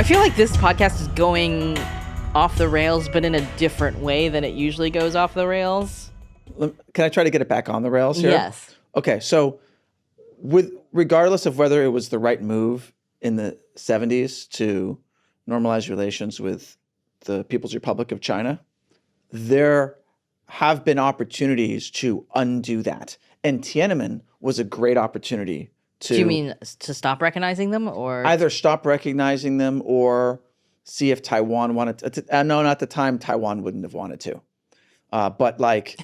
I feel like this podcast is going off the rails, but in a different way than it usually goes off the rails. Can I try to get it back on the rails here? Yes. Okay, so regardless of whether it was the right move in the 70s to normalize relations with the People's Republic of China, there have been opportunities to undo that. And Tiananmen was a great opportunity to... Do you mean to stop recognizing them, or either stop recognizing them or see if Taiwan wanted to. No, not at the time. Taiwan wouldn't have wanted to. But like...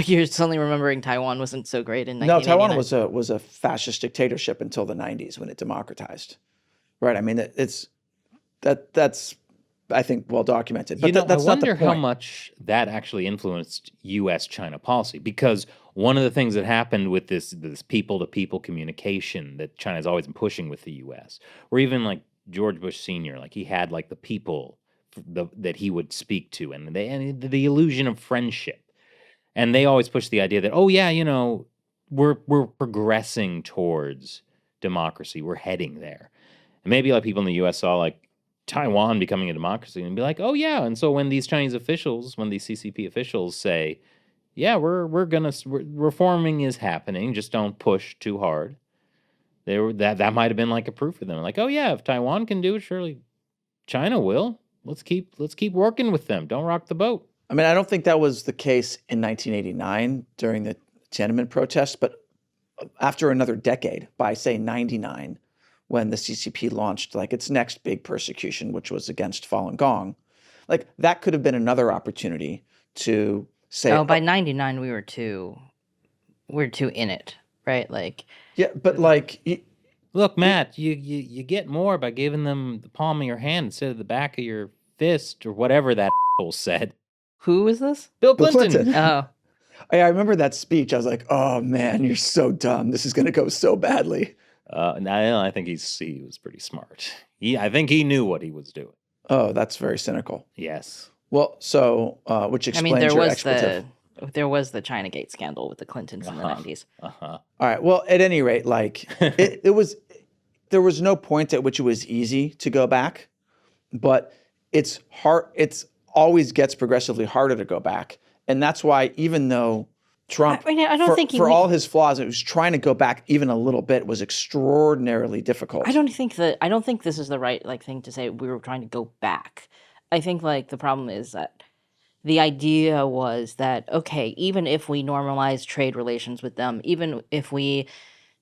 You're suddenly remembering Taiwan wasn't so great in 1989. No, Taiwan was a fascist dictatorship until the 90s when it democratized. Right. I mean, that's I think well documented. But that's I not the wonder point. how much that actually influenced U.S.-China policy, because one of the things that happened with this people-to-people communication that China's always been pushing with the U.S., or even like George Bush Sr., like he had like the people that he would speak to, and the illusion of friendship, and they always push the idea that, oh yeah, we're progressing towards democracy, we're heading there, and maybe like people in the U.S. saw like Taiwan becoming a democracy and be like, oh yeah. And so when these Chinese officials, when these CCP officials say, yeah, reforming is happening, just don't push too hard. That might have been like a proof for them. Like, oh yeah, if Taiwan can do it, surely China will. Let's keep working with them. Don't rock the boat. I mean, I don't think that was the case in 1989 during the Tiananmen protests, but after another decade, by say 99, when the CCP launched like its next big persecution, which was against Falun Gong, like that could have been another opportunity to say, Oh, by 99 we were too in it, right? Like, yeah, but like, look, Matt, you get more by giving them the palm of your hand instead of the back of your fist, or whatever that asshole said. who was this? Bill Bill Clinton. Clinton. Oh, I remember that speech. I was like, oh man, you're so dumb. This is going to go so badly. I think he was pretty smart. I think he knew what he was doing. Oh, that's very cynical. Yes. Well, so which explains your expletive. there was the Chinagate scandal with the Clintons in the 90s. All right. Well, at any rate, like there was no point at which it was easy to go back, but it's hard. It's always gets progressively harder to go back, and that's why even though Trump, I don't think for all his flaws, it was trying to go back even a little bit was extraordinarily difficult. I don't think this is the right thing to say. We were trying to go back. I think the problem is that the idea was that, okay, even if we normalize trade relations with them, even if we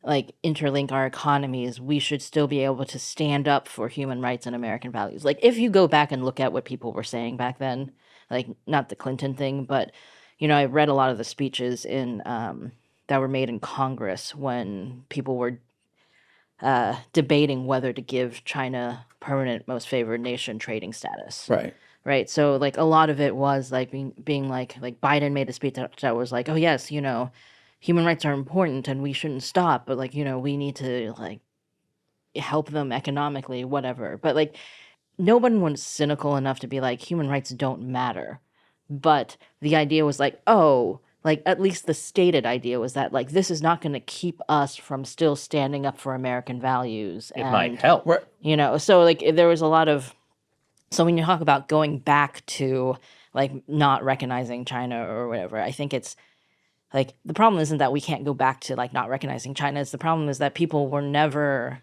interlink our economies, we should still be able to stand up for human rights and American values. Like, if you go back and look at what people were saying back then, not the Clinton thing, but I read a lot of the speeches that were made in Congress when people were debating whether to give China permanent most favored nation trading status. Right. So a lot of it was being like Biden made a speech that was like, oh yes, human rights are important and we shouldn't stop, but we need to help them economically, whatever. But no one was cynical enough to be like, human rights don't matter. But the idea was at least the stated idea was that this is not going to keep us from still standing up for American values. It might help. So there was a lot of, so when you talk about going back to not recognizing China or whatever, I think it's the problem isn't that we can't go back to not recognizing China. It's the problem is that people were never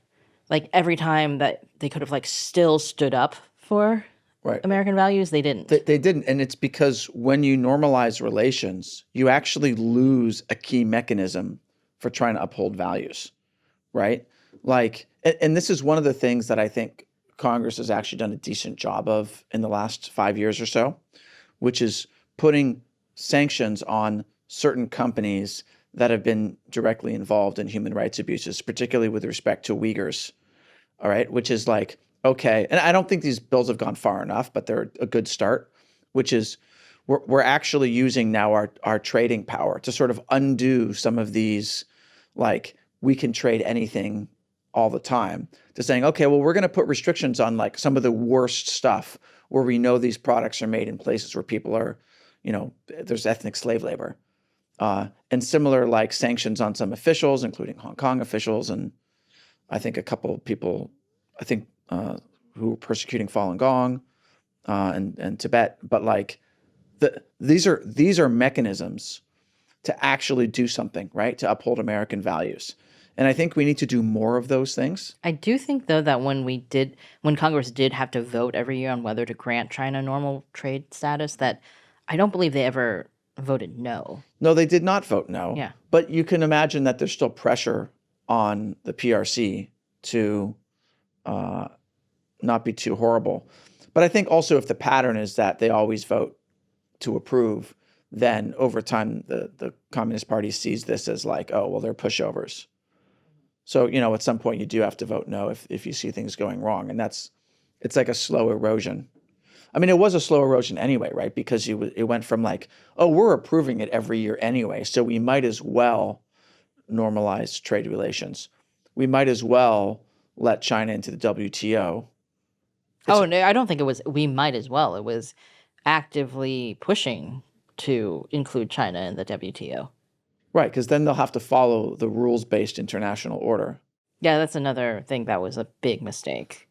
every time that they could have still stood up for American values, they didn't. They didn't. And it's because when you normalize relations, you actually lose a key mechanism for trying to uphold values, right? And this is one of the things that I think Congress has actually done a decent job of in the last 5 years or so, which is putting sanctions on certain companies that have been directly involved in human rights abuses, particularly with respect to Uyghurs, all right, which is okay, and I don't think these bills have gone far enough, but they're a good start, which is we're actually using now our trading power to sort of undo some of these, we can trade anything all the time, to saying, okay, well, we're going to put restrictions on some of the worst stuff where we know these products are made in places where people are, there's ethnic slave labor. And similar sanctions on some officials, including Hong Kong officials, and I think a couple of people, who were persecuting Falun Gong and Tibet. But like these are mechanisms to actually do something, right? To uphold American values. And I think we need to do more of those things. I do think though that when Congress did have to vote every year on whether to grant China normal trade status, that I don't believe they ever voted no. No, they did not vote no. Yeah. But you can imagine that there's still pressure on the PRC to not be too horrible. But I think also if the pattern is that they always vote to approve, then over time the Communist Party sees this as like, oh, well, they're pushovers. So, at some point you do have to vote no if you see things going wrong. And it's like a slow erosion. I mean, it was a slow erosion anyway, right? Because it went from like, oh, we're approving it every year anyway, so we might as well normalize trade relations. We might as well let China into the WTO. Oh, no, I don't think it was we might as well. It was actively pushing to include China in the WTO. Right, because then they'll have to follow the rules-based international order. Yeah, that's another thing that was a big mistake.